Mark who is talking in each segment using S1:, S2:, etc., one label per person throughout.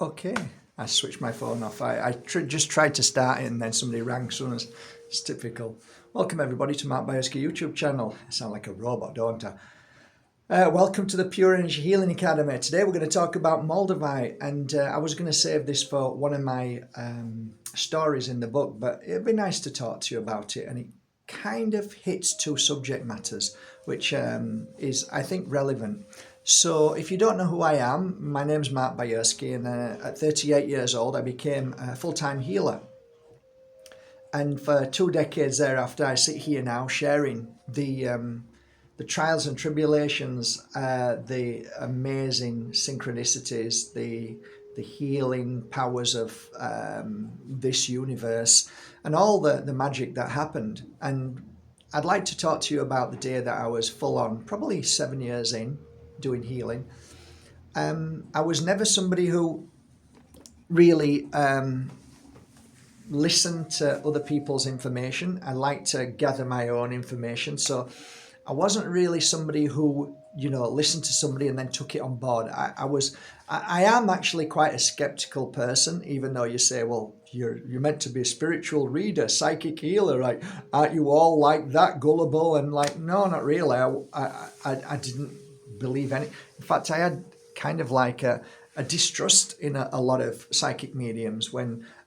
S1: Okay, I switched my phone off. Just tried to start it and then somebody rang. So it's typical. Welcome everybody to Mark Bajerski YouTube channel. I sound like a robot, don't I? Welcome to the Pure Energy Healing Academy. Today we're going to talk about Moldavite, and I was going to save this for one of my stories in the book, but it'd be nice to talk to you about it, and it kind of hits two subject matters, which is, I think, relevant. So if you don't know who I am, my name's Mark Bajerski, and at 38 years old I became a full-time healer. And for 2 decades thereafter, I sit here now sharing the trials and tribulations, the amazing synchronicities, the healing powers of this universe, and all the magic that happened. And I'd like to talk to you about the day that I was full on, probably 7 years in, doing healing. I was never somebody who really listened to other people's information. I like to gather my own information. So I wasn't really somebody who, listened to somebody and then took it on board. I am actually quite a skeptical person, even though you say, well, you're meant to be a spiritual reader, psychic healer, like, aren't you all like that, gullible? And like, no, not really. I didn't believe any. In fact, I had kind of like a distrust in a lot of psychic mediums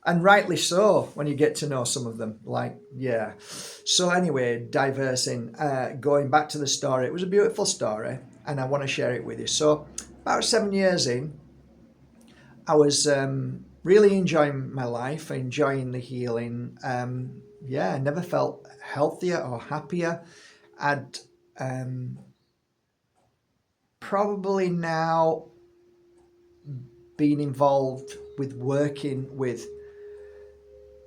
S1: and rightly so, when you get to know some of them, like, yeah. So anyway, going back to the story, it was a beautiful story and I want to share it with you. So about 7 years in, I was really enjoying my life, enjoying the healing. I never felt healthier or happier. I'd probably now been involved with working with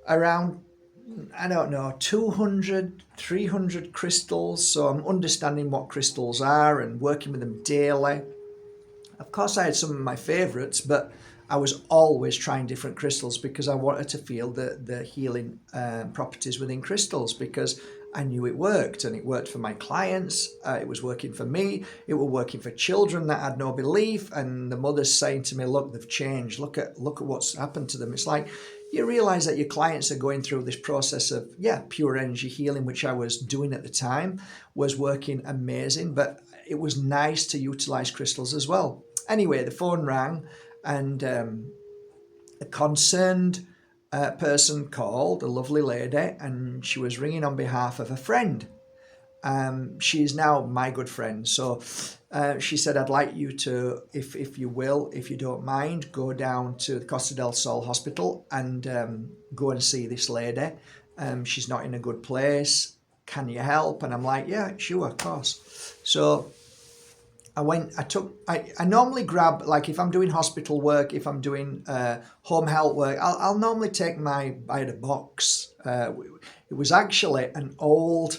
S1: around, 200, 300 crystals. So I'm understanding what crystals are and working with them daily. Of course, I had some of my favorites, but I was always trying different crystals because I wanted to feel the healing properties within crystals, because I knew it worked, and it worked for my clients. It was working for me. It was working for children that had no belief, and the mother's saying to me, look, they've changed. Look at what's happened to them. It's like you realize that your clients are going through this process of, pure energy healing, which I was doing at the time, was working amazing, but it was nice to utilize crystals as well. Anyway, the phone rang, and a concerned person called, a lovely lady, and she was ringing on behalf of a friend. She is now my good friend. So she said, I'd like you to, if you don't mind, go down to the Costa del Sol hospital and go and see this lady. She's not in a good place. Can you help? And I'm like, yeah, sure, of course. So I normally grab, like if I'm doing hospital work, if I'm doing home health work, I'll normally take I had a box. It was actually an old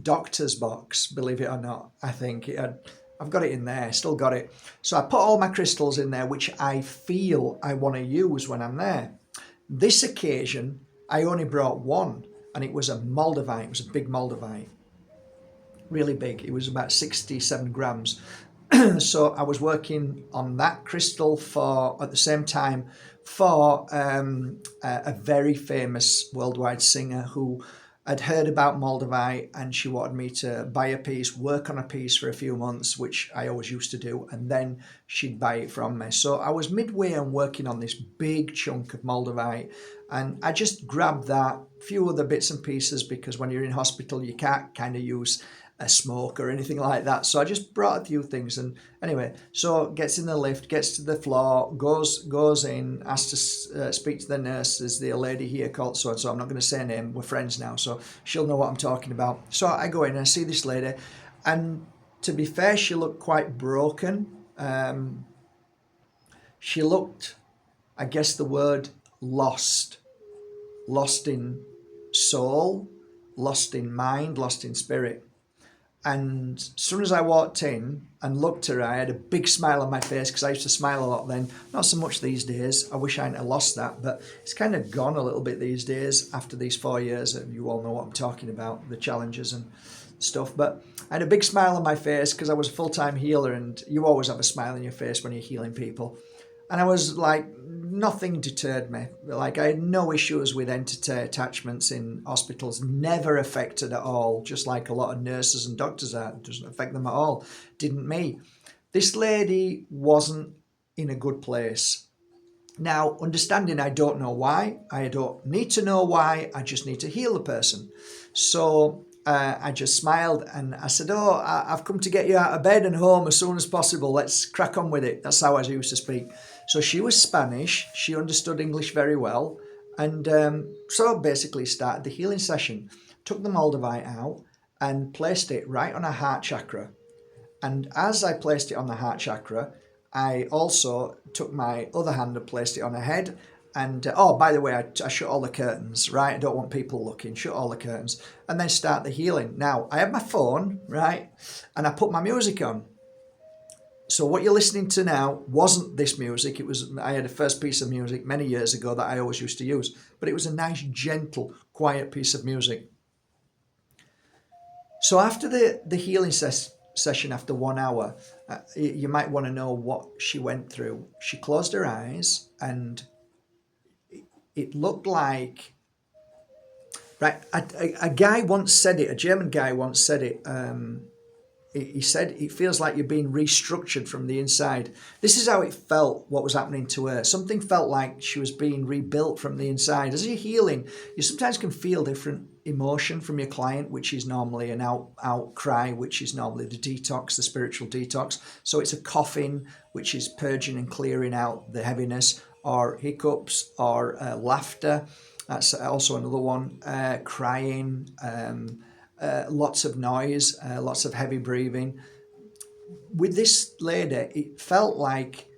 S1: doctor's box, believe it or not. I think I've got it in there, still got it. So I put all my crystals in there, which I feel I want to use when I'm there. This occasion, I only brought one, and it was a Moldavite. It was a big Moldavite. Really big. It was about 67 grams. So I was working on that crystal at the same time for a very famous worldwide singer who had heard about Moldavite, and she wanted me to buy a piece, work on a piece for a few months, which I always used to do, and then she'd buy it from me. So I was midway on working on this big chunk of Moldavite, and I just grabbed that, few other bits and pieces, because when you're in hospital you can't kind of use a smoke or anything like that. So I just brought a few things, and anyway, so gets in the lift, gets to the floor, goes in, asks to speak to the nurse. There's the lady here called so and so. I'm not going to say her name. We're friends now, so she'll know what I'm talking about. So I go in and I see this lady, and to be fair, she looked quite broken. She looked, I guess the word, lost in soul, lost in mind, lost in spirit. And as soon as I walked in and looked at her, I had a big smile on my face, because I used to smile a lot then. Not so much these days. I wish I hadn't lost that, but it's kind of gone a little bit these days after these 4 years. And you all know what I'm talking about, the challenges and stuff. But I had a big smile on my face because I was a full-time healer, and you always have a smile on your face when you're healing people. And I was like, nothing deterred me. Like, I had no issues with entity attachments in hospitals, never affected at all, just like a lot of nurses and doctors are. It doesn't affect them at all. Didn't me. This lady wasn't in a good place. Now, understanding I don't know why, I don't need to know why, I just need to heal the person. So I just smiled and I said, oh, I've come to get you out of bed and home as soon as possible. Let's crack on with it. That's how I used to speak. So she was Spanish. She understood English very well. And so basically started the healing session. Took the Moldavite out and placed it right on her heart chakra. And as I placed it on the heart chakra, I also took my other hand and placed it on her head. And, oh, by the way, I shut all the curtains, right? I don't want people looking. Shut all the curtains. And then start the healing. Now, I had my phone, right? And I put my music on. So what you're listening to now wasn't this music. I had a first piece of music many years ago that I always used to use. But it was a nice, gentle, quiet piece of music. So after the healing session, after 1 hour, you might want to know what she went through. She closed her eyes and it looked like, right, a guy once said it, a German guy once said it, he said it feels like you're being restructured from the inside. This is how it felt, what was happening to her. Something felt like she was being rebuilt from the inside. As you're healing, you sometimes can feel different emotion from your client, which is normally an out cry, which is normally the detox, the spiritual detox. So it's a coughing, which is purging and clearing out the heaviness, or hiccups, or laughter. That's also another one. Crying, lots of noise, lots of heavy breathing. With this lady, it felt like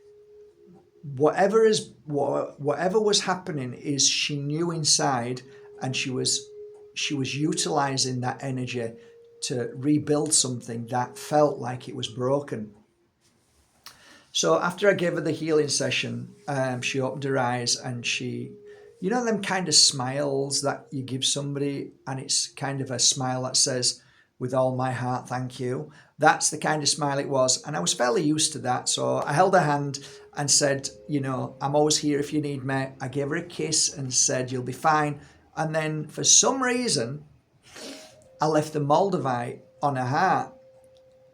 S1: whatever was happening is she knew inside, and she was utilizing that energy to rebuild something that felt like it was broken. So after I gave her the healing session, she opened her eyes and she, you know, them kind of smiles that you give somebody, and it's kind of a smile that says, with all my heart, thank you. That's the kind of smile it was. And I was fairly used to that. So I held her hand and said, you know, I'm always here if you need me. I gave her a kiss and said, you'll be fine. And then for some reason, I left the Moldavite on her heart.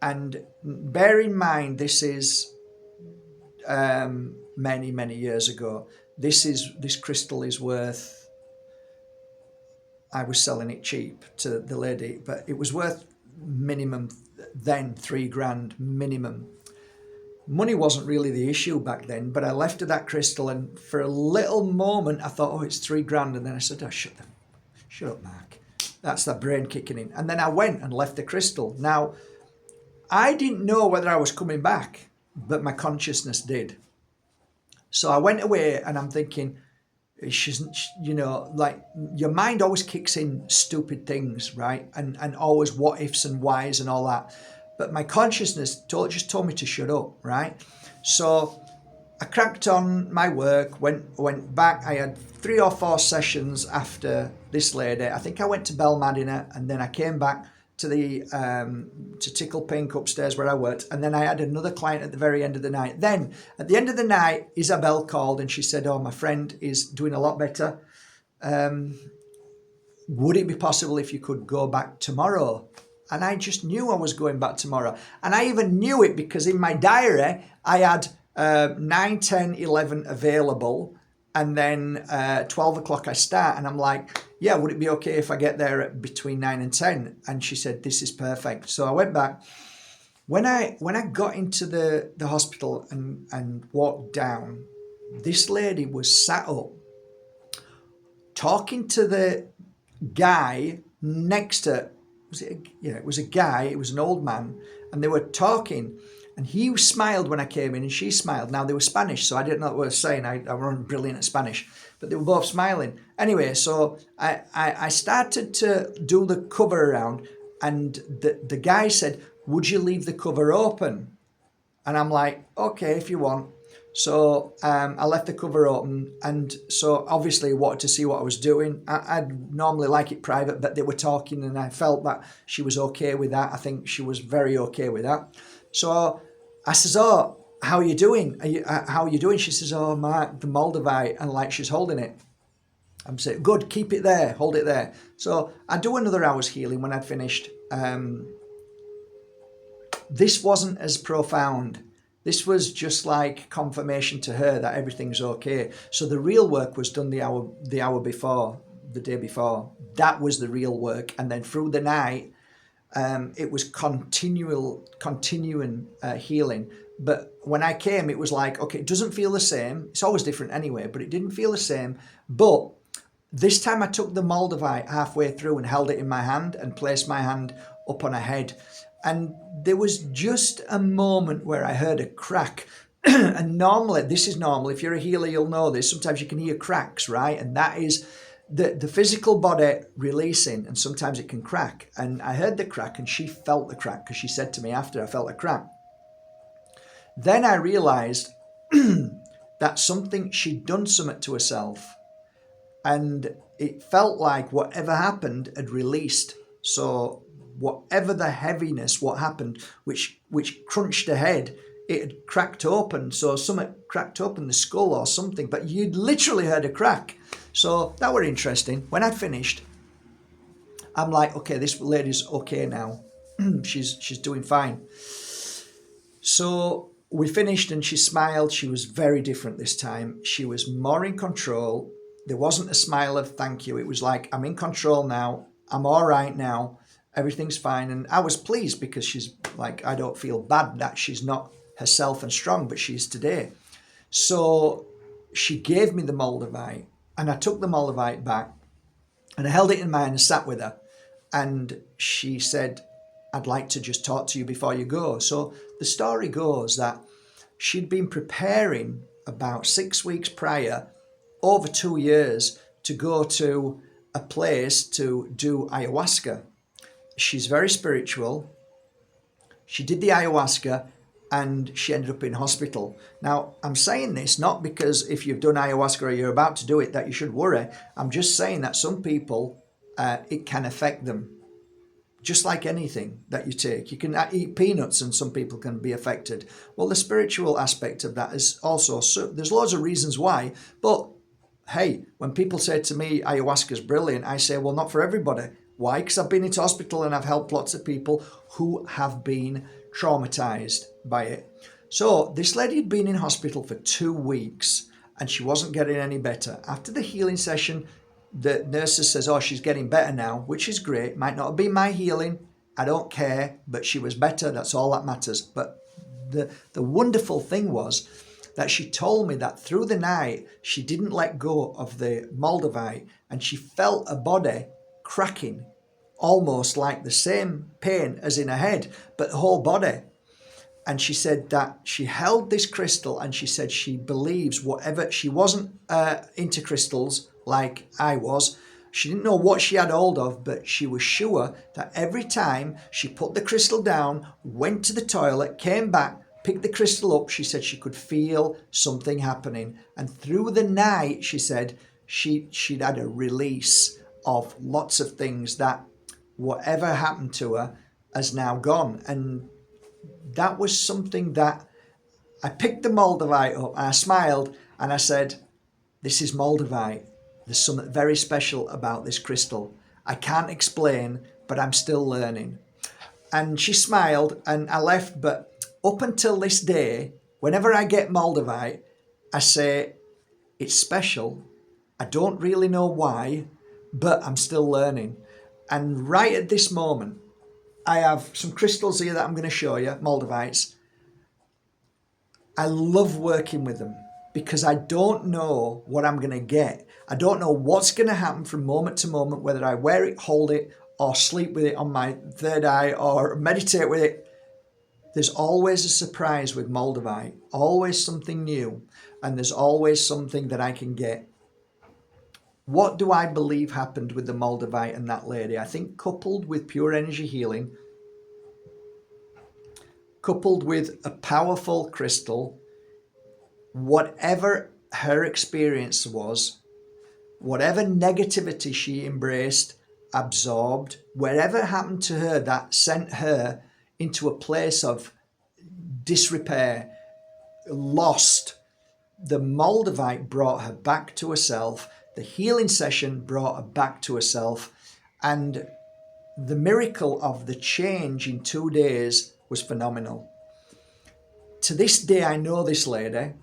S1: And bear in mind, this is many, many years ago. This crystal is worth, I was selling it cheap to the lady, but it was worth minimum then $3,000 minimum. Money wasn't really the issue back then, but I left her that crystal, and for a little moment I thought, oh, it's $3,000, and then I said, oh, shut up, Mark. That's that brain kicking in. And then I went and left the crystal. Now, I didn't know whether I was coming back, but my consciousness did. So I went away and I'm thinking, she's, you know, like your mind always kicks in stupid things, right? And always what ifs and whys and all that. But my consciousness just told me to shut up, right? So I cracked on my work, went back. I had 3 or 4 sessions after this lady. I think I went to Belmadina, and then I came back to the to Tickle Pink upstairs where I worked, and then I had another client at the very end of the night. Then at the end of the night, Isabel called and she said, oh, my friend is doing a lot better. Would it be possible if you could go back tomorrow? And I just knew I was going back tomorrow, and I even knew it because in my diary I had 9, 10, 11 available, and then 12 o'clock I start, and I'm like, yeah, would it be okay if I get there at between 9 and 10? And she said, this is perfect. So I went back. When I got into the hospital and walked down, this lady was sat up talking to the guy next to, it was a guy, it was an old man, and they were talking. And he smiled when I came in and she smiled. Now, they were Spanish, so I didn't know what they were saying. I wasn't brilliant at Spanish, but they were both smiling. Anyway, so I started to do the cover around, and the guy said, would you leave the cover open? And I'm like, okay, if you want. So I left the cover open, and so obviously wanted to see what I was doing. I'd normally like it private, but they were talking and I felt that she was okay with that. I think she was very okay with that. So I says, oh, how are you doing? How are you doing? She says, oh, Mark, the Moldavite, and like she's holding it. I'm saying, good, keep it there, hold it there. So I do another hour's healing when I'd finished. This wasn't as profound. This was just like confirmation to her that everything's okay. So the real work was done the hour before, the day before. That was the real work. And then through the night, it was continuing healing. But when I came, it was like, okay, it doesn't feel the same. It's always different anyway, but it didn't feel the same. But this time I took the Moldavite halfway through and held it in my hand and placed my hand up on her head. And there was just a moment where I heard a crack. And normally, this is normal. If you're a healer, you'll know this. Sometimes you can hear cracks, right? And that is the physical body releasing, and sometimes it can crack. And I heard the crack, and she felt the crack because she said to me after, I felt the crack. Then I realized that she'd done something to herself. And it felt like whatever happened had released. So whatever the heaviness, what happened, which crunched her head, it had cracked open. So something cracked open the skull or something, but you'd literally heard a crack. So that were interesting. When I'd finished, I'm like, okay, this lady's okay now. she's doing fine. So we finished and she smiled. She was very different this time. She was more in control. There wasn't a smile of thank you. It was like, I'm in control now. I'm all right now. Everything's fine. And I was pleased because she's like, I don't feel bad that she's not herself and strong, but she is today. So she gave me the Moldavite, and I took the Moldavite back and I held it in my hand and sat with her. And she said, I'd like to just talk to you before you go. So the story goes that she'd been preparing about 6 weeks prior, over 2 years, to go to a place to do ayahuasca. She's very spiritual. She did the ayahuasca and she ended up in hospital. Now, I'm saying this not because if you've done ayahuasca or you're about to do it that you should worry. I'm just saying that some people, it can affect them. Just like anything that you take. You can eat peanuts and some people can be affected. Well, the spiritual aspect of that is also, there's loads of reasons why, but hey, when people say to me, ayahuasca is brilliant, I say, well, not for everybody. Why? Because I've been into hospital and I've helped lots of people who have been traumatized by it. So this lady had been in hospital for 2 weeks and she wasn't getting any better. After the healing session, the nurses says, oh, she's getting better now, which is great. Might not have been my healing. I don't care, but she was better. That's all that matters. But the wonderful thing was that she told me that through the night, she didn't let go of the Moldavite and she felt her body cracking, almost like the same pain as in her head, but the whole body. And she said that she held this crystal and she said she believes whatever, she wasn't into crystals like I was. She didn't know what she had hold of, but she was sure that every time she put the crystal down, went to the toilet, came back, picked the crystal up, she said she could feel something happening. And through the night, she said she'd had a release of lots of things that whatever happened to her has now gone. And that was something that I picked the Moldavite up and I smiled and I said, this is Moldavite. There's something very special about this crystal. I can't explain, but I'm still learning. And she smiled and I left. But up until this day, whenever I get Moldavite, I say, it's special. I don't really know why, but I'm still learning. And right at this moment, I have some crystals here that I'm going to show you, Moldavites. I love working with them because I don't know what I'm going to get. I don't know what's going to happen from moment to moment, whether I wear it, hold it, or sleep with it on my third eye, or meditate with it. There's always a surprise with Moldavite, always something new, and there's always something that I can get. What do I believe happened with the Moldavite and that lady? I think coupled with pure energy healing, coupled with a powerful crystal, whatever her experience was, whatever negativity she embraced, absorbed, whatever happened to her that sent her into a place of disrepair, lost. The Moldavite brought her back to herself. The healing session brought her back to herself. And the miracle of the change in 2 days was phenomenal. To this day, I know this lady,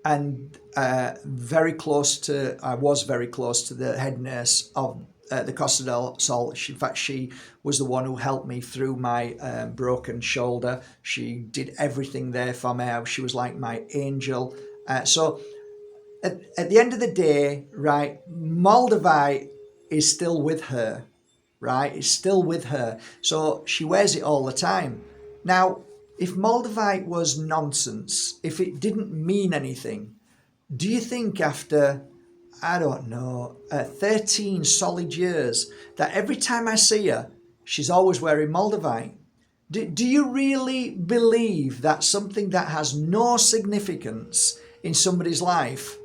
S1: and I was very close to the head nurse of the Costa del Sol. In fact, she was the one who helped me through my broken shoulder. She did everything there for me. She was like my angel. So at the end of the day, right, Moldavite is still with her, right? It's still with her. So she wears it all the time. Now, if Moldavite was nonsense, if it didn't mean anything, do you think after, I don't know, 13 solid years, that every time I see her, she's always wearing Moldavite? Do you really believe that something that has no significance in somebody's life,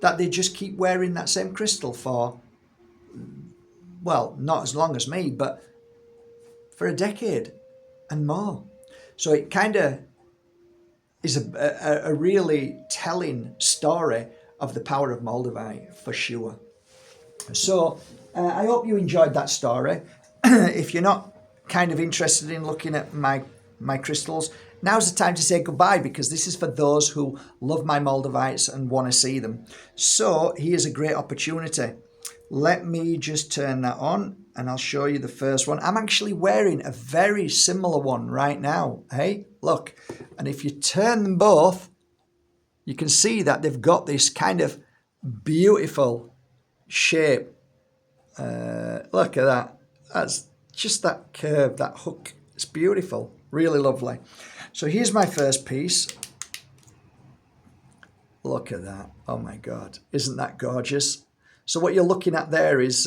S1: that they just keep wearing that same crystal for, well, not as long as me, but for a decade and more? So it kind of is a really telling story of the power of Moldavite, for sure. So I hope you enjoyed that story. If you're not kind of interested in looking at my crystals, now's the time to say goodbye, because this is for those who love my Moldavites and want to see them. So here's a great opportunity. Let me just turn that on and I'll show you the first one. I'm actually wearing a very similar one right now. Hey, look. And if you turn them both, you can see that they've got this kind of beautiful shape. Look at that. That's just that curve, that hook. It's beautiful. Really lovely. So here's my first piece. Look at that. Oh my God. Isn't that gorgeous? So what you're looking at there is,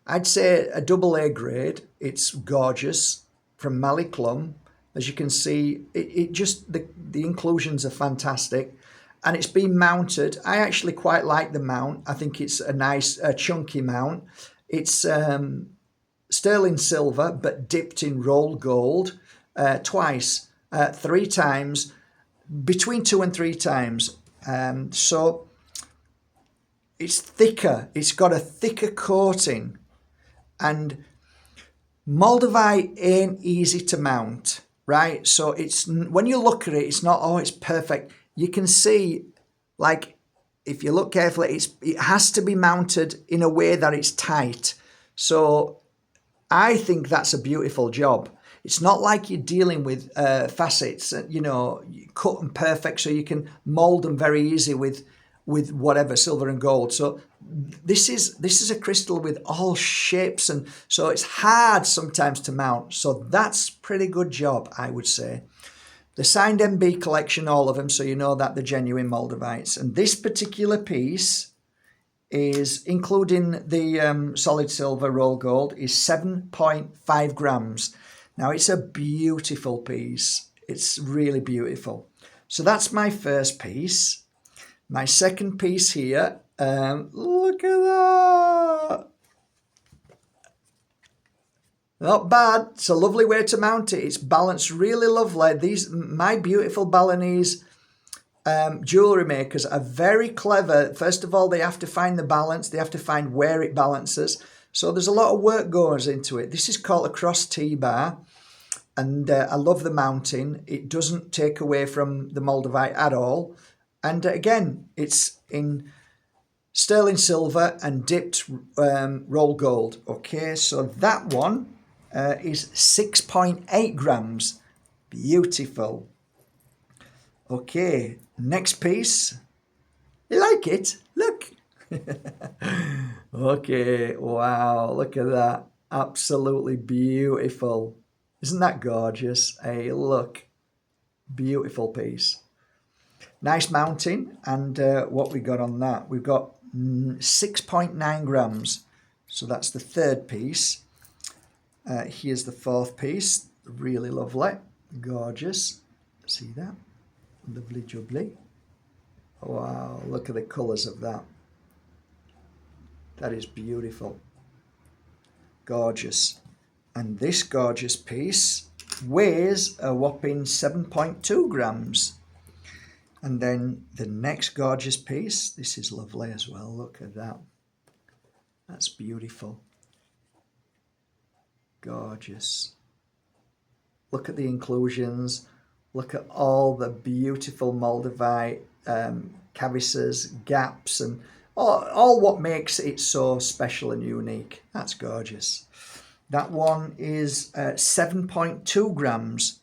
S1: I'd say a AA grade. It's gorgeous, from Maliklum. As you can see, it just, the inclusions are fantastic. And it's been mounted. I actually quite like the mount. I think it's a nice, chunky mount. It's sterling silver, but dipped in rolled gold twice, 3 times, between 2 and 3 times. So it's thicker. It's got a thicker coating. And Moldavite ain't easy to mount, right? So it's, when you look at it, it's not, oh, it's perfect. You can see, like, if you look carefully, it has to be mounted in a way that it's tight. So I think that's a beautiful job. It's not like you're dealing with facets, you know, cut and perfect, so you can mold them very easy with whatever, silver and gold. So this is a crystal with all shapes, and so it's hard sometimes to mount. So that's pretty good job, I would say. The signed MB collection, all of them, so you know that they're genuine Moldavites. And this particular piece is, including the solid silver roll gold, is 7.5 grams. Now, it's a beautiful piece. It's really beautiful. So that's my first piece. My second piece here, look at that. Not bad. It's a lovely way to mount it. It's balanced really lovely. These, my beautiful Balinese jewellery makers are very clever. First of all, they have to find the balance. They have to find where it balances. So there's a lot of work goes into it. This is called a cross T-bar. And I love the mounting. It doesn't take away from the Moldavite at all. And again, it's in sterling silver and dipped roll gold. Okay, so that one is 6.8 grams. Beautiful. Okay, next piece. You like it? Look. Okay, wow, look at that. Absolutely beautiful. Isn't that gorgeous? Hey, look. Beautiful piece. Nice mounting, and what we got on that? We've got 6.9 grams. So that's the third piece. Here's the fourth piece. Really lovely. Gorgeous. See that? Lovely jubbly. Wow, look at the colours of that. That is beautiful. Gorgeous. And this gorgeous piece weighs a whopping 7.2 grams. And then the next gorgeous piece, this is lovely as well. Look at that. That's beautiful. Gorgeous. Look at the inclusions. Look at all the beautiful Moldavite cavices, gaps, and all what makes it so special and unique. That's gorgeous. That one is 7.2 grams.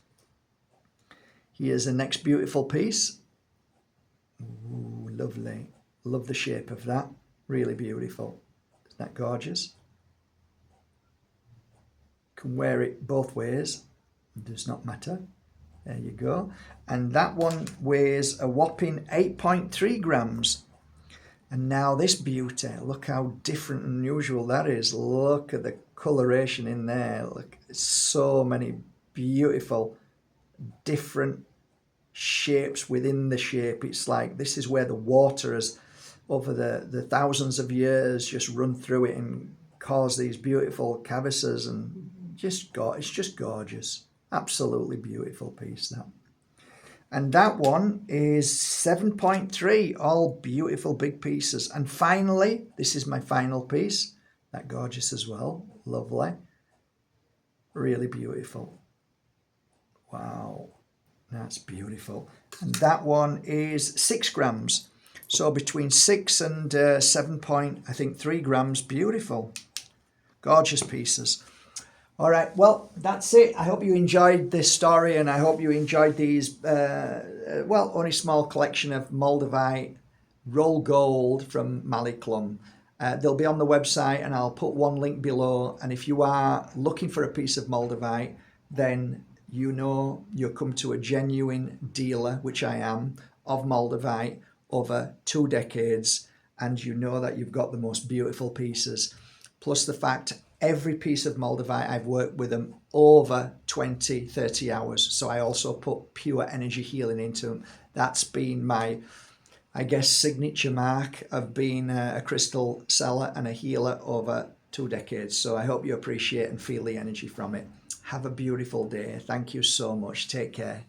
S1: Here's the next beautiful piece. Ooh, lovely. Love the shape of that. Really beautiful. Isn't that gorgeous? Can wear it both ways. It does not matter. There you go. And that one weighs a whopping 8.3 grams. And now this beauty, look how different and unusual that is. Look at the coloration in there. Look, so many beautiful different shapes within the shape. It's like this is where the water has, over the thousands of years, just run through it and caused these beautiful cavices, and it's just gorgeous. Absolutely beautiful piece, that. And that one is 7.3, all beautiful big pieces. And finally, this is my final piece. That gorgeous as well. Lovely. Really beautiful. Wow. That's beautiful. And that one is 6 grams. So between 6 and 7.3 grams. Beautiful. Gorgeous pieces. All right, well, that's it. I hope you enjoyed this story, and I hope you enjoyed these, only small collection of Moldavite roll gold from Maliclum. They'll be on the website, and I'll put one link below. And if you are looking for a piece of Moldavite, then you know you'll come to a genuine dealer, which I am, of Moldavite over 2 decades, and you know that you've got the most beautiful pieces. Plus the fact every piece of Moldavite, I've worked with them over 20, 30 hours. So I also put pure energy healing into them. That's been my, I guess, signature mark of being a crystal seller and a healer over 2 decades. So I hope you appreciate and feel the energy from it. Have a beautiful day. Thank you so much. Take care.